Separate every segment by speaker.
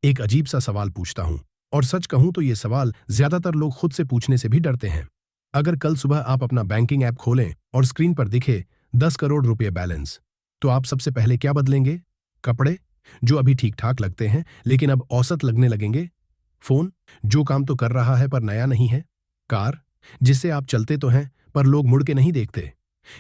Speaker 1: एक अजीब सा सवाल पूछता हूं, और सच कहूं तो ये सवाल ज्यादातर लोग खुद से पूछने से भी डरते हैं। अगर कल सुबह आप अपना बैंकिंग ऐप खोलें और स्क्रीन पर दिखे 10 करोड़ रुपए बैलेंस, तो आप सबसे पहले क्या बदलेंगे? कपड़े, जो अभी ठीक ठाक लगते हैं लेकिन अब औसत लगने लगेंगे? फोन, जो काम तो कर रहा है पर नया नहीं है? कार, जिससे आप चलते तो हैं पर लोग मुड़ के नहीं देखते?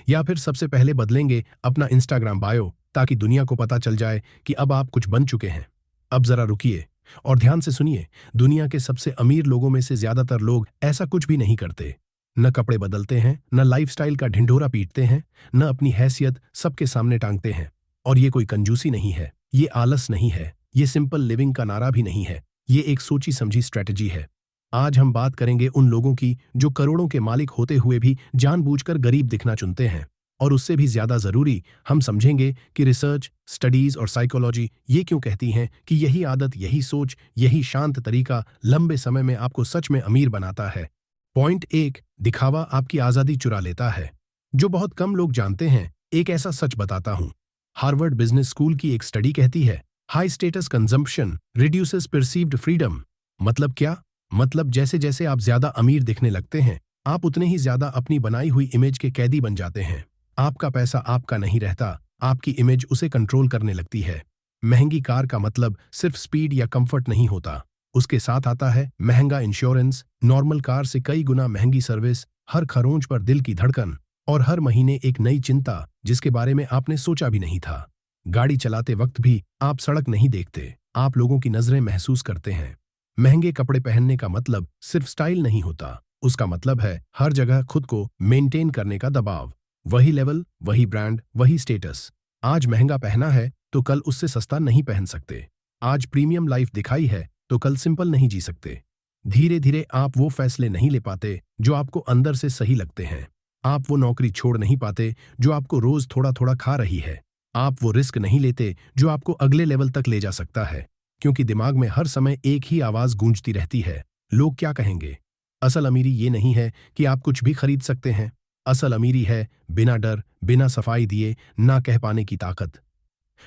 Speaker 1: या फिर सबसे पहले बदलेंगे अपना इंस्टाग्राम बायो, ताकि दुनिया को पता चल जाए कि अब आप कुछ बन चुके हैं? अब जरा रुकिए और ध्यान से सुनिए। दुनिया के सबसे अमीर लोगों में से ज्यादातर लोग ऐसा कुछ भी नहीं करते। न कपड़े बदलते हैं, न लाइफस्टाइल का ढिंढोरा पीटते हैं, न अपनी हैसियत सबके सामने टांगते हैं। और ये कोई कंजूसी नहीं है, ये आलस नहीं है, ये सिंपल लिविंग का नारा भी नहीं है, ये एक सोची समझी स्ट्रेटजी है। आज हम बात करेंगे उन लोगों की जो करोड़ों के मालिक होते हुए भी जानबूझकर गरीब दिखना चुनते हैं। और उससे भी ज्यादा जरूरी, हम समझेंगे कि रिसर्च, स्टडीज और साइकोलॉजी ये क्यों कहती हैं कि यही आदत, यही सोच, यही शांत तरीका लंबे समय में आपको सच में अमीर बनाता है। पॉइंट 1, दिखावा आपकी आजादी चुरा लेता है। जो बहुत कम लोग जानते हैं, एक ऐसा सच बताता हूं। हार्वर्ड बिजनेस स्कूल की एक स्टडी कहती है, high status consumption reduces perceived freedom. मतलब क्या? मतलब जैसे जैसे आप ज्यादा अमीर दिखने लगते हैं, आप उतने ही ज्यादा अपनी बनाई हुई इमेज के कैदी बन जाते हैं। आपका पैसा आपका नहीं रहता, आपकी इमेज उसे कंट्रोल करने लगती है। महंगी कार का मतलब सिर्फ स्पीड या कंफर्ट नहीं होता, उसके साथ आता है महंगा इंश्योरेंस, नॉर्मल कार से कई गुना महंगी सर्विस, हर खरोंच पर दिल की धड़कन, और हर महीने एक नई चिंता जिसके बारे में आपने सोचा भी नहीं था। गाड़ी चलाते वक्त भी आप सड़क नहीं देखते, आप लोगों की नजरें महसूस करते हैं। महंगे कपड़े पहनने का मतलब सिर्फ स्टाइल नहीं होता, उसका मतलब है हर जगह खुद को मेंटेन करने का दबाव। वही लेवल, वही ब्रांड, वही स्टेटस। आज महंगा पहना है तो कल उससे सस्ता नहीं पहन सकते। आज प्रीमियम लाइफ दिखाई है तो कल सिंपल नहीं जी सकते। धीरे धीरे आप वो फैसले नहीं ले पाते जो आपको अंदर से सही लगते हैं। आप वो नौकरी छोड़ नहीं पाते जो आपको रोज थोड़ा थोड़ा खा रही है। आप वो रिस्क नहीं लेते जो आपको अगले लेवल तक ले जा सकता है। क्योंकि दिमाग में हर समय एक ही आवाज गूंजती रहती है, लोग क्या कहेंगे। असल अमीरी ये नहीं है कि आप कुछ भी खरीद सकते हैं। असल अमीरी है बिना डर, बिना सफाई दिए ना कह पाने की ताकत।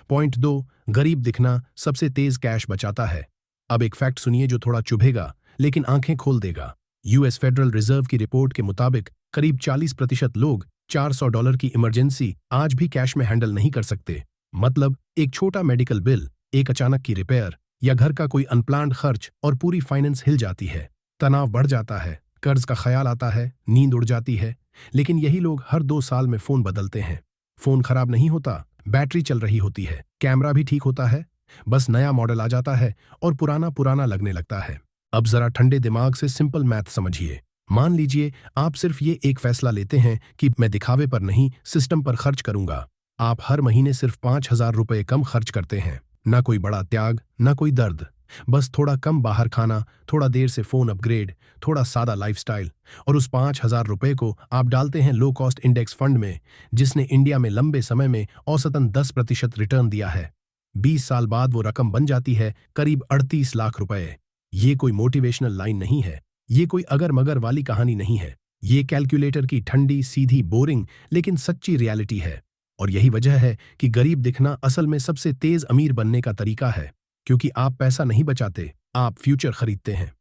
Speaker 1: पॉइंट 2, गरीब दिखना सबसे तेज कैश बचाता है। अब एक फैक्ट सुनिए जो थोड़ा चुभेगा लेकिन आंखें खोल देगा। यूएस फेडरल रिजर्व की रिपोर्ट के मुताबिक करीब 40% लोग $400 की इमरजेंसी आज भी कैश में हैंडल नहीं कर सकते। मतलब एक छोटा मेडिकल बिल, एक अचानक की रिपेयर या घर का कोई अनप्लान्ड खर्च और पूरी फाइनेंस हिल जाती है। तनाव बढ़ जाता है, कर्ज का ख्याल आता है, नींद उड़ जाती है। लेकिन यही लोग हर 2 साल में फोन बदलते हैं। फोन खराब नहीं होता, बैटरी चल रही होती है, कैमरा भी ठीक होता है, बस नया मॉडल आ जाता है और पुराना पुराना लगने लगता है। अब जरा ठंडे दिमाग से सिंपल मैथ समझिए। मान लीजिए आप सिर्फ ये एक फैसला लेते हैं कि मैं दिखावे पर नहीं, सिस्टम पर खर्च करूंगा। आप हर महीने सिर्फ 5,000 रुपए कम खर्च करते हैं। ना कोई बड़ा त्याग, ना कोई दर्द, बस थोड़ा कम बाहर खाना, थोड़ा देर से फोन अपग्रेड, थोड़ा सादा लाइफस्टाइल। और उस 5,000 रुपए को आप डालते हैं लो कॉस्ट इंडेक्स फंड में, जिसने इंडिया में लंबे समय में औसतन 10% रिटर्न दिया है। 20 साल बाद वो रकम बन जाती है करीब 38 लाख रुपए। ये कोई मोटिवेशनल लाइन नहीं है, ये कोई अगर मगर वाली कहानी नहीं है, ये कैलकुलेटर की ठंडी सीधी बोरिंग लेकिन सच्ची रियलिटी है। और यही वजह है कि गरीब दिखना असल में सबसे तेज अमीर बनने का तरीका है, क्योंकि आप पैसा नहीं बचाते, आप फ्यूचर खरीदते हैं।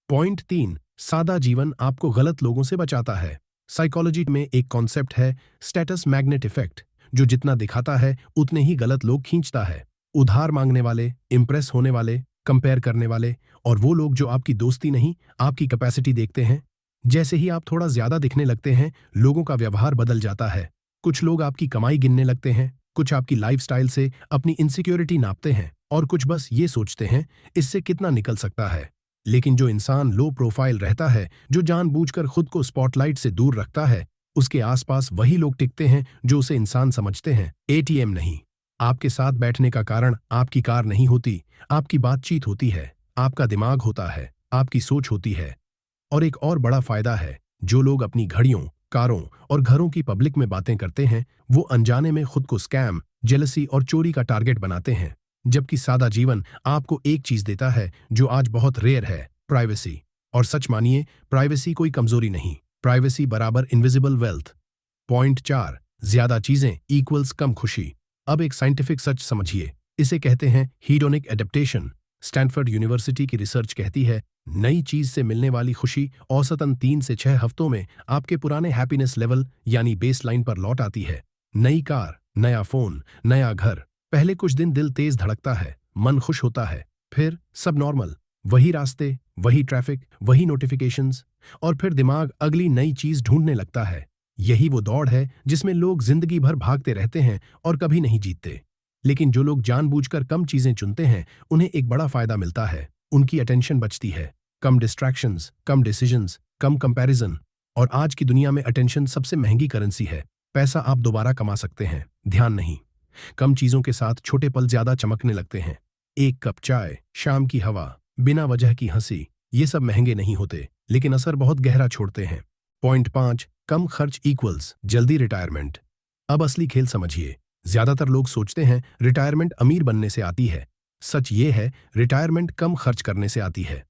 Speaker 1: पॉइंट 3, सादा जीवन आपको गलत लोगों से बचाता है। साइकोलॉजी में एक कॉन्सेप्ट है स्टेटस मैग्नेट इफेक्ट, जो जितना दिखाता है उतने ही गलत लोग खींचता है। उधार मांगने वाले, इंप्रेस होने वाले, कंपेयर करने वाले, और वो लोग जो आपकी दोस्ती नहीं, आपकी कैपेसिटी देखते हैं। जैसे ही आप थोड़ा ज्यादा दिखने लगते हैं, लोगों का व्यवहार बदल जाता है। कुछ लोग आपकी कमाई गिनने लगते हैं, कुछ आपकी लाइफस्टाइल से अपनी इनसिक्योरिटी नापते हैं, और कुछ बस ये सोचते हैं इससे कितना निकल सकता है। लेकिन जो इंसान लो प्रोफाइल रहता है, जो जानबूझकर खुद को स्पॉटलाइट से दूर रखता है, उसके आसपास वही लोग टिकते हैं जो उसे इंसान समझते हैं, एटीएम नहीं। आपके साथ बैठने का कारण आपकी कार नहीं होती, आपकी बातचीत होती है, आपका दिमाग होता है, आपकी सोच होती है। और एक और बड़ा फायदा है, जो लोग अपनी घड़ियों, कारों और घरों की पब्लिक में बातें करते हैं, वो अनजाने में खुद को स्कैम, जेलसी और चोरी का टारगेट बनाते हैं। जबकि सादा जीवन आपको एक चीज देता है जो आज बहुत रेयर है, प्राइवेसी। और सच मानिए, प्राइवेसी कोई कमजोरी नहीं, प्राइवेसी बराबर इनविजिबल वेल्थ। पॉइंट 4, ज्यादा चीजें इक्वल्स कम खुशी। अब एक साइंटिफिक सच समझिए, इसे कहते हैं हीडोनिक एडेप्टेशन। स्टैनफोर्ड यूनिवर्सिटी की रिसर्च कहती है, नई चीज से मिलने वाली खुशी औसतन 3 से 6 हफ्तों में आपके पुराने हैप्पीनेस लेवल यानी बेसलाइन पर लौट आती है। नई कार, नया फोन, नया घर, पहले कुछ दिन दिल तेज धड़कता है, मन खुश होता है, फिर सब नॉर्मल, वही रास्ते, वही ट्रैफिक, वही नोटिफिकेशंस, और फिर दिमाग अगली नई चीज ढूंढने लगता है। यही वो दौड़ है जिसमें लोग जिंदगी भर भागते रहते हैं और कभी नहीं जीतते। लेकिन जो लोग जानबूझकर कम चीजें चुनते हैं, उन्हें एक बड़ा फायदा मिलता है, उनकी अटेंशन बचती है। कम डिस्ट्रैक्शंस, कम डिसीजंस, कम कंपैरिजन। और आज की दुनिया में अटेंशन सबसे महंगी करेंसी है। पैसा आप दोबारा कमा सकते हैं, ध्यान नहीं। कम चीजों के साथ छोटे पल ज्यादा चमकने लगते हैं। एक कप चाय, शाम की हवा, बिना वजह की हंसी, ये सब महंगे नहीं होते, लेकिन असर बहुत गहरा छोड़ते हैं। पॉइंट 5, कम खर्च इक्वल्स जल्दी रिटायरमेंट। अब असली खेल समझिए। ज्यादातर लोग सोचते हैं रिटायरमेंट अमीर बनने से आती है। सच ये है, रिटायरमेंट कम खर्च करने से आती है।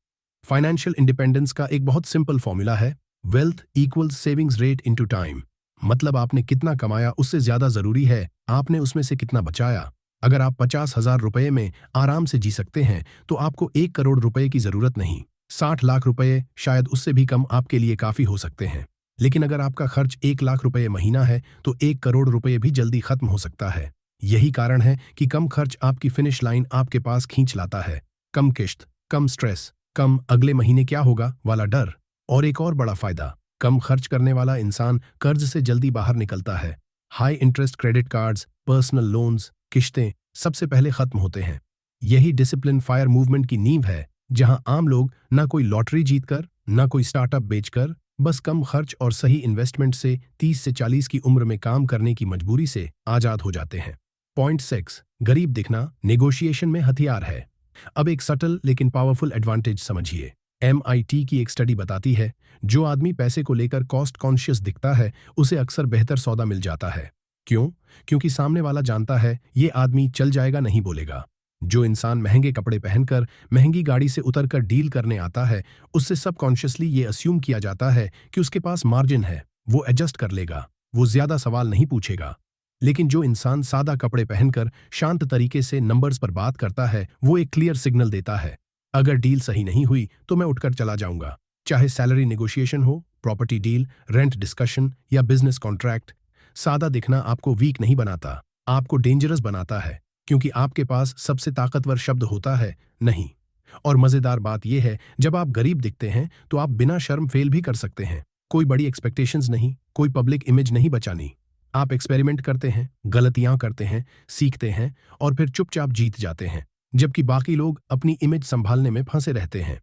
Speaker 1: फाइनेंशियल इंडिपेंडेंस का एक बहुत सिंपल फॉर्मूला है, wealth equals savings rate into time. मतलब आपने कितना कमाया उससे ज्यादा जरूरी है आपने उसमें से कितना बचाया। अगर आप 50,000 रुपए में आराम से जी सकते हैं तो आपको 1 करोड़ रुपए की जरूरत नहीं। 60 लाख रुपए शायद उससे भी कम आपके लिए काफी हो सकते हैं। लेकिन अगर आपका खर्च 1 लाख रुपए महीना है तो 1 करोड़ रुपए भी जल्दी खत्म हो सकता है। यही कारण है कि कम खर्च आपकी फिनिश लाइन आपके पास खींच लाता है। कम किश्त, कम स्ट्रेस, कम अगले महीने क्या होगा वाला डर। और एक और बड़ा फायदा, कम खर्च करने वाला इंसान कर्ज से जल्दी बाहर निकलता है। High interest credit cards, personal loans, किश्तें सबसे पहले खत्म होते हैं। यही डिसिप्लिन फायर मूवमेंट की नींव है, जहां आम लोग ना कोई लॉटरी जीतकर, ना कोई स्टार्टअप बेचकर, बस कम खर्च और सही इन्वेस्टमेंट से 30 से 40 की उम्र में काम करने की मजबूरी से आजाद हो जाते हैं। पॉइंट 6, गरीब दिखना नेगोशिएशन में हथियार है। अब एक सटल लेकिन पावरफुल एडवांटेज समझिए। MIT की एक स्टडी बताती है, जो आदमी पैसे को लेकर कॉस्ट कॉन्शियस दिखता है उसे अक्सर बेहतर सौदा मिल जाता है। क्यों? क्योंकि सामने वाला जानता है ये आदमी चल जाएगा नहीं बोलेगा। जो इंसान महंगे कपड़े पहनकर महंगी गाड़ी से उतरकर डील करने आता है, उससे सबकॉन्शियसली ये अस्यूम किया जाता है कि उसके पास मार्जिन है, वो एडजस्ट कर लेगा, वो ज्यादा सवाल नहीं पूछेगा। लेकिन जो इंसान सादा कपड़े पहनकर शांत तरीके से नंबर्स पर बात करता है, वो एक क्लियर सिग्नल देता है, अगर डील सही नहीं हुई तो मैं उठकर चला जाऊंगा। चाहे सैलरी नेगोशिएशन हो, प्रॉपर्टी डील, रेंट डिस्कशन या बिजनेस कॉन्ट्रैक्ट। सादा दिखना आपको वीक नहीं बनाता, आपको डेंजरस बनाता है, क्योंकि आपके पास सबसे ताकतवर शब्द होता है नहीं। और मजेदार बात यह है, जब आप गरीब दिखते हैं तो आप बिना शर्म फेल भी कर सकते हैं। कोई बड़ी एक्सपेक्टेशंस नहीं, कोई पब्लिक इमेज नहीं बचानी। आप एक्सपेरिमेंट करते हैं, गलतियां करते हैं, सीखते हैं और फिर चुपचाप जीत जाते हैं, जबकि बाकी लोग अपनी इमेज संभालने में फंसे रहते हैं।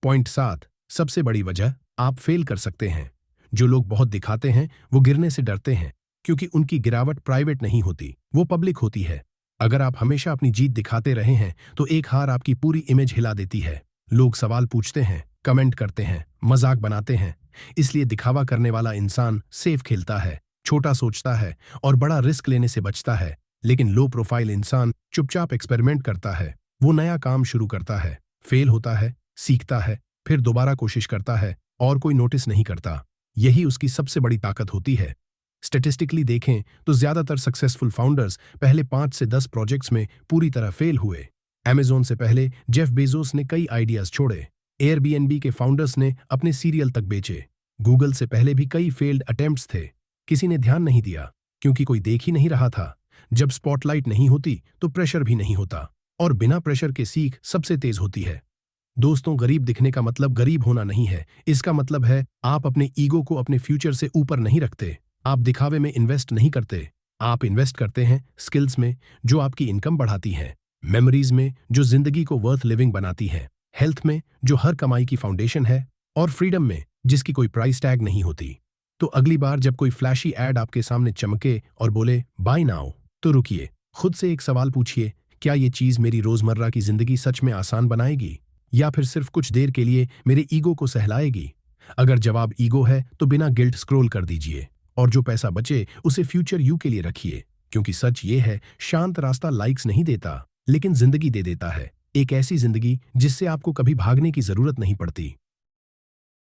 Speaker 1: पॉइंट 7, सबसे बड़ी वजह आप फेल कर सकते हैं। जो लोग बहुत दिखाते हैं वो गिरने से डरते हैं, क्योंकि उनकी गिरावट प्राइवेट नहीं होती, वो पब्लिक होती है। अगर आप हमेशा अपनी जीत दिखाते रहे हैं तो एक हार आपकी पूरी इमेज हिला देती है। लोग सवाल पूछते हैं, कमेंट करते हैं, मजाक बनाते हैं। इसलिए दिखावा करने वाला इंसान सेफ खेलता है, छोटा सोचता है और बड़ा रिस्क लेने से बचता है। लेकिन लो प्रोफाइल इंसान चुपचाप एक्सपेरिमेंट करता है, वो नया काम शुरू करता है, फेल होता है, सीखता है, फिर दोबारा कोशिश करता है और कोई नोटिस नहीं करता। यही उसकी सबसे बड़ी ताकत होती है। स्टैटिस्टिकली देखें तो ज्यादातर सक्सेसफुल फाउंडर्स पहले 5 से 10 प्रोजेक्ट्स में पूरी तरह फेल हुए। अमेज़न से पहले जेफ बेजोस ने कई आइडियाज छोड़े, एयरबीएनबी के फाउंडर्स ने अपने सीरियल तक बेचे, गूगल से पहले भी कई फेल्ड अटेम्प्ट्स थे। किसी ने ध्यान नहीं दिया क्योंकि कोई देख ही नहीं रहा था। जब स्पॉटलाइट नहीं होती तो प्रेशर भी नहीं होता, और बिना प्रेशर के सीख सबसे तेज होती है। दोस्तों, गरीब दिखने का मतलब गरीब होना नहीं है। इसका मतलब है आप अपने ईगो को अपने फ्यूचर से ऊपर नहीं रखते। आप दिखावे में इन्वेस्ट नहीं करते, आप इन्वेस्ट करते हैं स्किल्स में जो आपकी इनकम बढ़ाती हैं, मेमोरीज में जो जिंदगी को वर्थ लिविंग बनाती हैं, हेल्थ में जो हर कमाई की फाउंडेशन है, और फ्रीडम में जिसकी कोई प्राइस टैग नहीं होती। तो अगली बार जब कोई फ्लैशी एड आपके सामने चमके और बोले बाय नाउ, तो रुकिए, खुद से एक सवाल पूछिए, क्या ये चीज मेरी रोजमर्रा की जिंदगी सच में आसान बनाएगी या फिर सिर्फ कुछ देर के लिए मेरे ईगो को सहलाएगी? अगर जवाब ईगो है तो बिना गिल्ट स्क्रॉल कर दीजिए, और जो पैसा बचे उसे फ्यूचर यू के लिए रखिए, क्योंकि सच ये है, शांत रास्ता लाइक्स नहीं देता लेकिन जिंदगी दे देता है। एक ऐसी जिंदगी जिससे आपको कभी भागने की जरूरत नहीं पड़ती।